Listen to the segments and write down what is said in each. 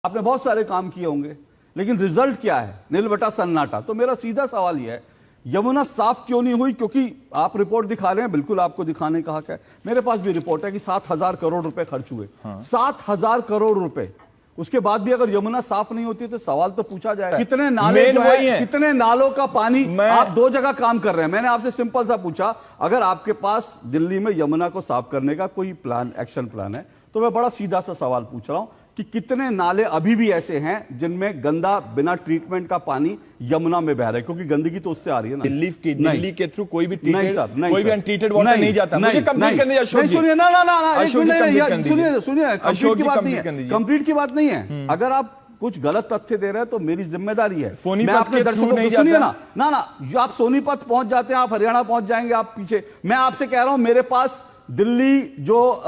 आपने बहुत सारे काम किए होंगे, लेकिन रिजल्ट क्या है? नील बटा सन्नाटा। तो मेरा सीधा सवाल यह है, यमुना साफ क्यों नहीं हुई? क्योंकि आप रिपोर्ट दिखा रहे हैं, बिल्कुल आपको दिखाने का हक है। मेरे पास भी रिपोर्ट है कि 7,000 करोड़ रुपए खर्च हुए। 7,000 करोड़ रुपए। उसके बाद भी अगर यमुना साफ नहीं होती तो सवाल तो पूछा जाएगा, कितने नाले जो है, कितने नालों का पानी। आप दो जगह काम कर रहे हैं। मैंने आपसे सिंपल सा पूछा, अगर आपके पास दिल्ली में यमुना को साफ करने का कोई प्लान, एक्शन प्लान है, तो मैं बड़ा सीधा सा सवाल पूछ रहा हूं कि कितने नाले अभी भी ऐसे हैं जिनमें गंदा बिना ट्रीटमेंट का पानी यमुना में बह रहा है? क्योंकि गंदगी तो उससे आ रही है ना। दिल्ली के थ्रू कोई भी कोई भी अनट्रीटेड वाटर नहीं जाता। मुझे कंप्लीट करने दीजिए। सुनिए ना, सुनिए, कंप्लीट की बात नहीं है। अगर आप कुछ गलत तथ्य दे रहे हैं तो मेरी जिम्मेदारी है। मैं आपके दर्शकों को सुनिए ना, जो आप सोनीपत पहुंच जाते हैं, आप हरियाणा पहुंच जाएंगे, आप पीछे। मैं आपसे कह रहा हूं, मेरे पास दिल्ली जो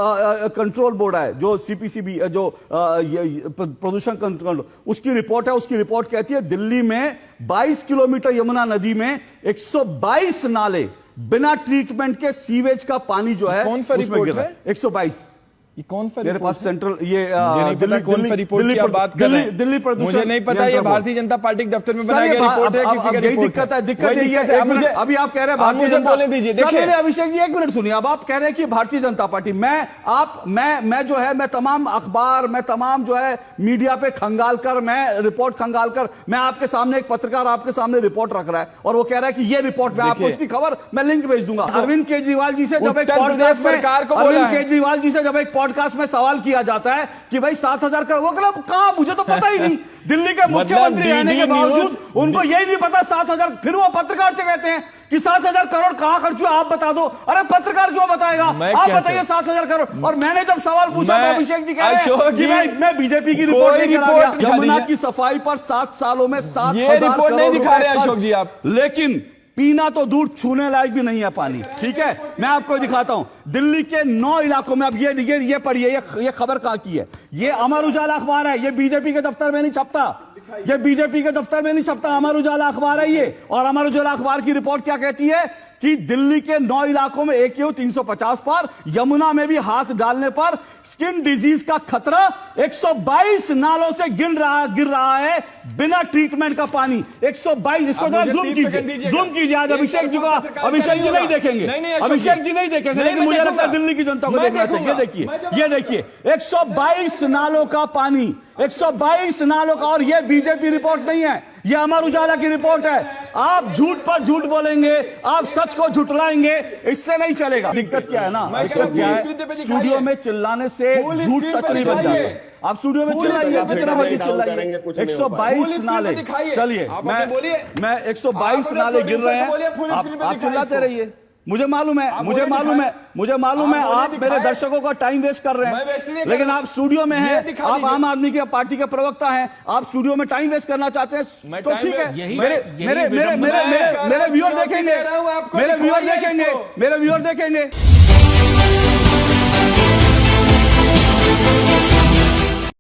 कंट्रोल बोर्ड है, जो सीपीसीबी, जो प्रदूषण कंट्रोल, उसकी रिपोर्ट है। उसकी रिपोर्ट कहती है दिल्ली में 22 किलोमीटर यमुना नदी में 122 नाले बिना ट्रीटमेंट के सीवेज का पानी जो है, कौन सा रिपोर्ट है? 122। ये कौन सा मेरे पास सेंट्रल, ये दिल्ली कौन सा रिपोर्ट की आप बात कर रहे हैं? दिल्ली प्रदूषण, मुझे नहीं पता। ये भारतीय जनता पार्टी के दफ्तर में बनाई गई रिपोर्ट है। किसी का यही दिक्कत है, दिक्कत यही है। अभी आप कह रहे हैं भारतीय जनता, बोलने दीजिए। देखिए अभिषेक जी, एक मिनट सुनिए। अब आप कह रहे हैं कि भारतीय जनता पार्टी, मैं जो है, मैं तमाम अखबार, मैं तमाम जो है मीडिया पे खंगाल कर, मैं रिपोर्ट खंगाल कर, मैं आपके सामने, एक पत्रकार आपके सामने रिपोर्ट रख रहा है और वो कह रहा है कि ये रिपोर्ट, मैं आपको इसकी खबर, मैं लिंक भेज दूंगा। अरविंद केजरीवाल जी से जब एक पॉडकास्ट में, अरविंद केजरीवाल जी से जब एक पॉडकास्ट में सवाल किया जाता है कि भाई 7,000 करोड़, वो मतलब कहां, मुझे तो पता ही नहीं। दिल्ली के मुख्यमंत्री रहने के बावजूद उनको यही नहीं पता 7,000। फिर वो पत्रकार से कहते हैं कि 7,000 करोड़ कहां खर्च हुआ, आप बता दो। अरे पत्रकार क्यों बताएगा? आप बताइए 7,000 करोड़। और मैंने जब सवाल पूछा तो अभिषेक जी कह रहे हैं कि भाई मैं बीजेपी की रिपोर्ट नहीं करा गया। यमुना की सफाई पर 7 सालों में 7,000 रिपोर्ट नहीं दिखा रहे अशोक जी आप। लेकिन पीना तो दूर, छूने लायक भी नहीं है पानी। ठीक है, मैं आपको दिखाता हूं दिल्ली के 9 इलाकों में। अब ये पढ़िए, ये खबर कहां की है? ये अमर उजाला अखबार है। ये बीजेपी के दफ्तर में नहीं छपता, ये बीजेपी के दफ्तर में नहीं छपता, अमर उजाला अखबार है ये। और अमर उजाला अखबार की रिपोर्ट क्या कहती है कि दिल्ली के 9 इलाकों में AQI 350 पर, यमुना में भी हाथ डालने पर स्किन डिजीज का खतरा। 122 नालों से गिर रहा है बिना ट्रीटमेंट का पानी। 122। इसको जरा जूम कीजिए। आज अभिषेक जी को, अभिषेक जी नहीं देखेंगे, अभिषेक जी नहीं देखेंगे, लेकिन मुझे लगता है दिल्ली की जनता को देखना चाहिए। ये देखिए 122 नालों का पानी, 122 नालों का। और ये बीजेपी रिपोर्ट नहीं है, ये अमर उजाला की रिपोर्ट है। आप झूठ पर झूठ बोलेंगे, आप सच को झुठलाएंगे, इससे नहीं चलेगा। दिक्कत क्या है ना, दिक्कत क्या है, स्टूडियो में चिल्लाने से झूठ सच नहीं बन जाता। आप स्टूडियो में चिल्लाइए, कितना बजे चिल्लाइए। 122 नाले, चलिए मैं 122 नाले गिर रहे हैं, आप चिल्लाते रहिए। मुझे मालूम है आप मेरे दर्शकों का टाइम वेस्ट कर रहे हैं, लेकिन आप स्टूडियो में हैं, आप आम आदमी की पार्टी के प्रवक्ता हैं, आप स्टूडियो में टाइम वेस्ट करना चाहते हैं तो ठीक है। मेरे व्यूअर देखेंगे।